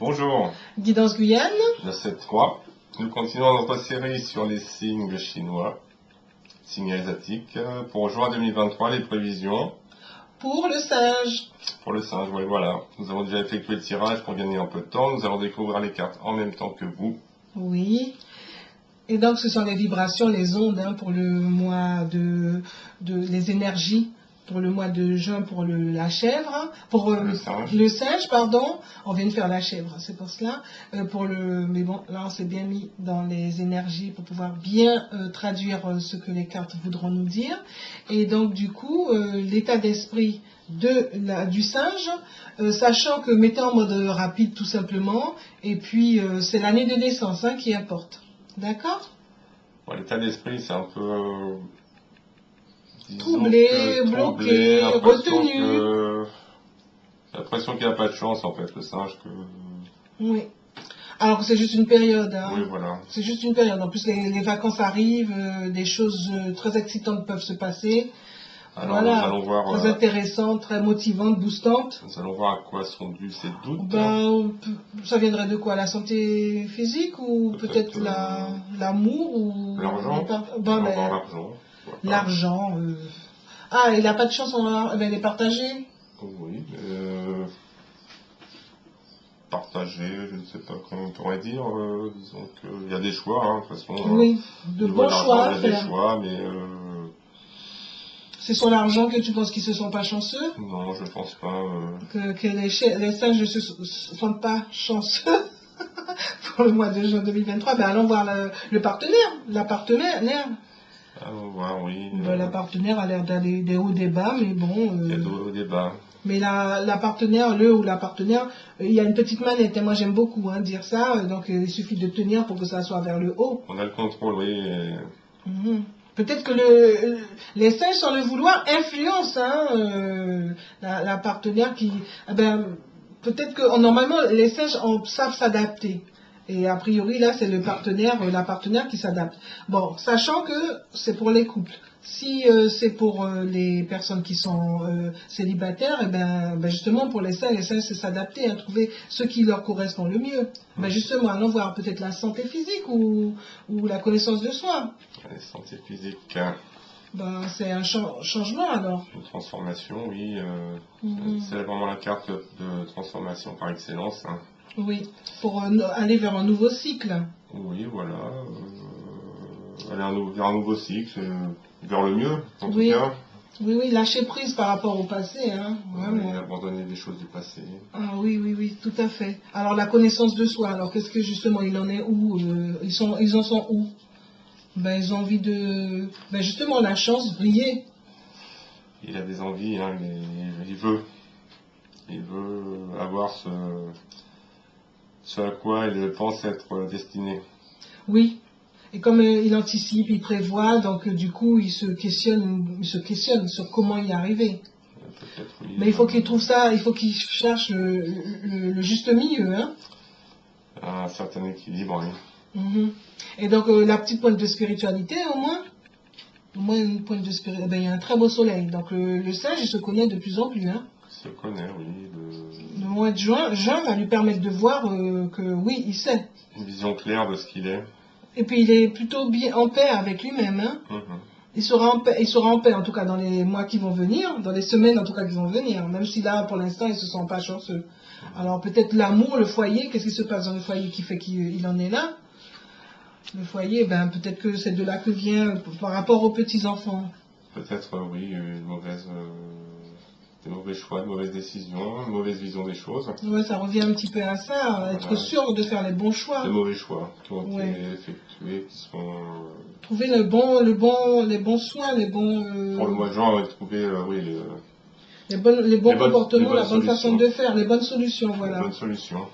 Bonjour, Guidance Guyane. je 7-3. Nous continuons notre série sur les signes chinois, signes asiatiques. Pour juin 2023, les prévisions. Pour le singe. Pour le singe, oui, voilà. Nous avons déjà effectué le tirage pour gagner un peu de temps. Nous allons découvrir les cartes en même temps que vous. Oui. Et donc, ce sont les vibrations, les ondes pour le mois les énergies. Pour le mois de juin, pour la chèvre, pour le singe, pardon. On vient de faire la chèvre, c'est pour cela. Mais bon, là, on s'est bien mis dans les énergies pour pouvoir bien traduire ce que les cartes voudront nous dire. Et donc, du coup, l'état d'esprit du singe, sachant que mettez en mode rapide tout simplement, et puis c'est l'année de naissance qui importe. D'accord? Bon, l'état d'esprit, c'est un peu... troublé, bloqué, retenu. J'ai l'impression qu'il n'y a pas de chance en fait, le singe. Oui. Alors que c'est juste une période. Oui, voilà. C'est juste une période. En plus, les vacances arrivent, des choses très excitantes peuvent se passer. Alors, voilà. nous allons voir, très intéressantes, très motivantes, boostantes. Nous allons voir à quoi sont dus ces doutes. Ça viendrait de quoi? La santé physique ou peut-être l'amour ou l'argent. L'argent. L'argent. Ah, il n'a pas de chance, elle est partagée. Oui. Partagée, je ne sais pas comment on pourrait dire. Disons qu'il y a des choix, de toute façon. Oui, de bons choix. Il y a des choix, mais... C'est sur l'argent que tu penses qu'ils ne se sont pas chanceux? Non, je pense pas. Que les singes ne se sentent pas chanceux pour le mois de juin 2023. Ben allons voir le partenaire, la partenaire. Allons voir, oui. La partenaire a l'air d'aller des hauts des bas, mais bon... Il y a des hauts des bas. Mais la partenaire, le ou la partenaire, il y a une petite manette, et moi j'aime beaucoup dire ça, donc il suffit de tenir pour que ça soit vers le haut. On a le contrôle, oui. Peut-être que les singes, sans le vouloir, influencent la partenaire qui... peut-être que normalement, les singes savent s'adapter. Et a priori, là, c'est la partenaire qui s'adapte. Bon, sachant que c'est pour les couples. Si c'est pour les personnes qui sont célibataires, justement, pour les singes, c'est s'adapter, trouver ce qui leur correspond le mieux. Justement, allons voir peut-être la santé physique ou la connaissance de soi. La santé physique. C'est un changement alors. Une transformation, oui. C'est vraiment la carte de transformation par excellence. Oui, pour aller vers un nouveau cycle. Oui, voilà. Aller vers un nouveau cycle, vers le mieux, en tout cas. Oui, lâcher prise par rapport au passé. Oui, abandonner des choses du passé. Ah oui, tout à fait. Alors la connaissance de soi, alors qu'est-ce que justement, il en est où ils en sont où? Ils ont envie de... justement, la chance, briller. Il a des envies, il veut. Il veut avoir ce à quoi il pense être destiné. Oui, et comme il anticipe, il prévoit, donc du coup il se questionne sur comment y arriver. Oui, mais il faut qu'il trouve ça, il faut qu'il cherche le juste milieu. Un certain équilibre, oui. Et donc la petite pointe de spiritualité au moins une pointe de spiritualité, il y a un très beau soleil, donc le singe il se connaît de plus en plus. Se connaît, oui. Le mois de juin va lui permettre de voir que oui, il sait. Une vision claire de ce qu'il est. Et puis il est plutôt bien en paix avec lui-même. Il sera en paix en tout cas dans les mois qui vont venir, dans les semaines en tout cas qui vont venir, même si là pour l'instant il ne se sent pas chanceux. Alors peut-être l'amour, le foyer, qu'est-ce qui se passe dans le foyer qui fait qu'il en est là? Le foyer, peut-être que c'est de là que vient par rapport aux petits-enfants. Peut-être, oui, des mauvais choix, de mauvaises décisions, une mauvaise vision des choses. Oui, ça revient un petit peu à ça, être sûr de faire les bons choix. De mauvais choix qui ont été effectués, qui sont... Trouver les bons soins, les bons... Pour le mois de juin, trouver, les bons comportements, la bonne façon de faire, les bonnes solutions, voilà. Les bonnes solutions.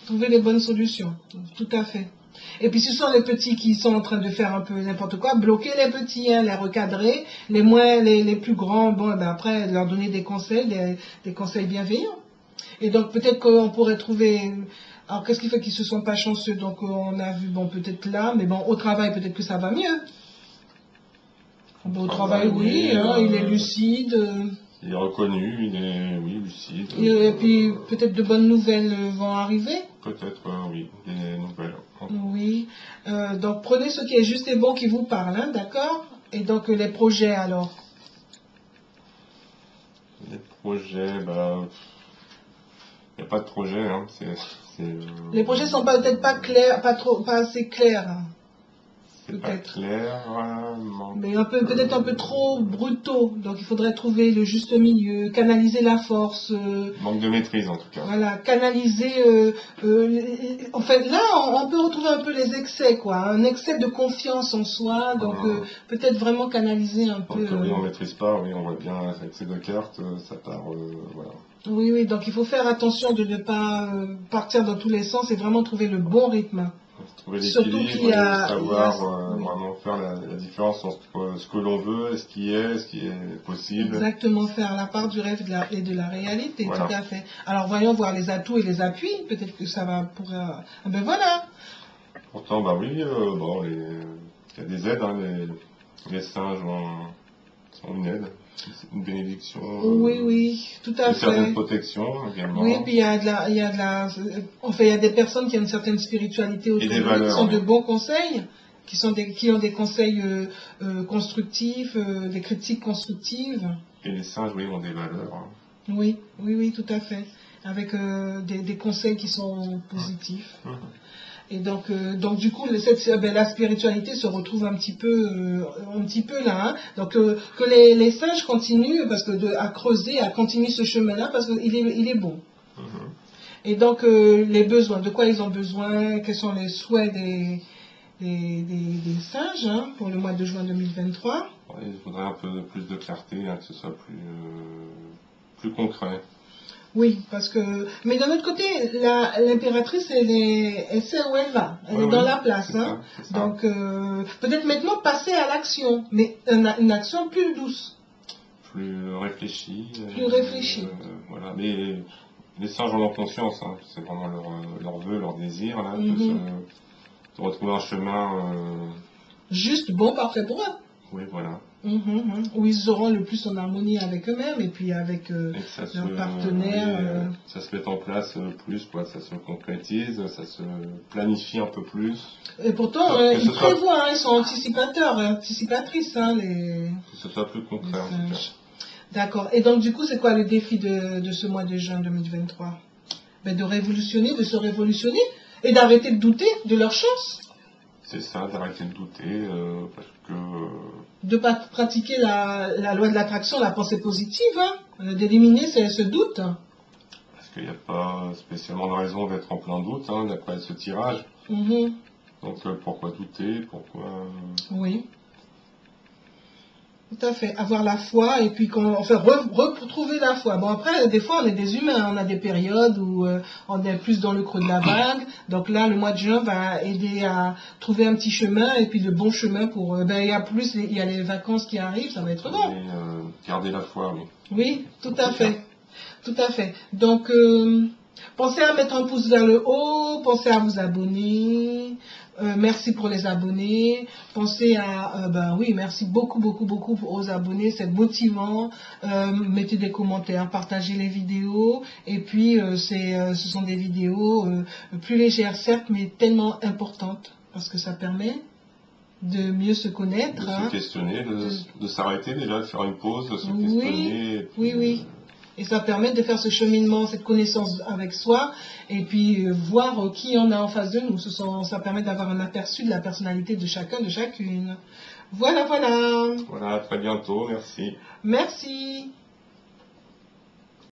Trouver les bonnes solutions, tout à fait. Et puis ce sont les petits qui sont en train de faire un peu n'importe quoi, bloquer les petits, les recadrer, les plus grands, après leur donner des conseils bienveillants. Et donc peut-être qu'on pourrait trouver... Alors qu'est-ce qui fait qu'ils ne se sont pas chanceux? Donc on a vu, peut-être là, mais au travail peut-être que ça va mieux. Au travail, oui, il est lucide. Il est reconnu, il est, oui, lucide. Et puis peut-être de bonnes nouvelles vont arriver. Peut-être, oui, des nouvelles. Oui. Donc prenez ce qui est juste et bon qui vous parle, hein, d'accord? Et donc les projets alors? Les projets, bah, il n'y a pas de projet, hein. Les projets sont peut-être pas clairs, pas assez clairs. C'est pas clair, mais peut-être un peu trop brutaux. Donc il faudrait trouver le juste milieu, canaliser la force. Manque de maîtrise en tout cas. Voilà, canaliser. En fait, là, on peut retrouver un peu les excès, quoi. Un excès de confiance en soi. Donc peut-être vraiment canaliser un peu. Oui, on maîtrise pas. Oui, on voit bien excès de cartes, ça part. Voilà. Oui, oui. Donc il faut faire attention de ne pas partir dans tous les sens et vraiment trouver le bon rythme. Trouver l'équilibre et savoir vraiment faire la différence entre ce que l'on veut, ce qui est possible. Exactement, faire la part du rêve et de la réalité, voilà. Tout à fait. Alors voyons voir les atouts et les appuis, peut-être que ça va pour... ben voilà. Pourtant, bah oui, bon, il y a des aides, hein, les singes sont une aide. Une bénédiction. Oui, oui, tout à fait. Une certaine protection également. Oui, puis il y a des personnes qui ont une certaine spiritualité autour de eux, qui sont de bons conseils, qui ont des conseils constructifs, des critiques constructives. Et les singes, oui, ont des valeurs. Hein. Oui, oui, oui, tout à fait. Avec des conseils qui sont positifs. Et donc du coup, la spiritualité se retrouve un petit peu là. Hein. Donc que les singes continuent à creuser, à continuer ce chemin-là, parce qu'il est bon. Et donc les besoins, de quoi ils ont besoin, quels sont les souhaits des singes pour le mois de juin 2023. Il faudrait un peu plus de clarté, hein, que ce soit plus concret. Oui, parce que... Mais d'un autre côté, l'impératrice, elle sait où elle va. Elle est dans la place. Hein. Ça. Donc, peut-être maintenant passer à l'action, mais une action plus douce. Plus réfléchie. Plus réfléchie. Voilà. Mais les singes en ont conscience. Hein. C'est vraiment leur vœu, leur désir, là, de retrouver un chemin... juste, bon, parfait pour eux. Oui, voilà. Où ils seront le plus en harmonie avec eux-mêmes et puis avec leurs partenaires. Ça se met en place plus, quoi. Ça se concrétise, ça se planifie un peu plus. Et pourtant, ils prévoient, ils sont anticipateurs et anticipatrices. Hein, que ce soit plus concret, en tout cas. D'accord. Et donc, du coup, c'est quoi le défi de ce mois de juin 2023 ? Ben, de révolutionner, de se révolutionner et d'arrêter de douter de leur chance. C'est ça, d'arrêter de douter, parce que... De pratiquer la loi de l'attraction, la pensée positive, hein, d'éliminer ce doute. Parce qu'il n'y a pas spécialement de raison d'être en plein doute, hein, d'après ce tirage. Donc pourquoi douter, pourquoi... Oui. Tout à fait. Avoir la foi et puis retrouver la foi. Bon, après, des fois, on est des humains. On a des périodes où on est plus dans le creux de la vague. Donc là, le mois de juin va aider à trouver un petit chemin et puis le bon chemin pour... il y a les vacances qui arrivent, ça va être bon. Et, garder la foi, oui. Oui, tout à fait. Tout à fait. Donc, pensez à mettre un pouce vers le haut, pensez à vous abonner. Merci pour les abonnés. Pensez à... merci beaucoup aux abonnés. C'est motivant. Mettez des commentaires, partagez les vidéos. Et puis, ce sont des vidéos plus légères, certes, mais tellement importantes. Parce que ça permet de mieux se connaître. De se questionner, de s'arrêter déjà, de faire une pause, de se questionner. Oui. Et ça permet de faire ce cheminement, cette connaissance avec soi, et puis voir qui on a en face de nous. Ça permet d'avoir un aperçu de la personnalité de chacun, de chacune. Voilà. Voilà, à très bientôt, merci. Merci.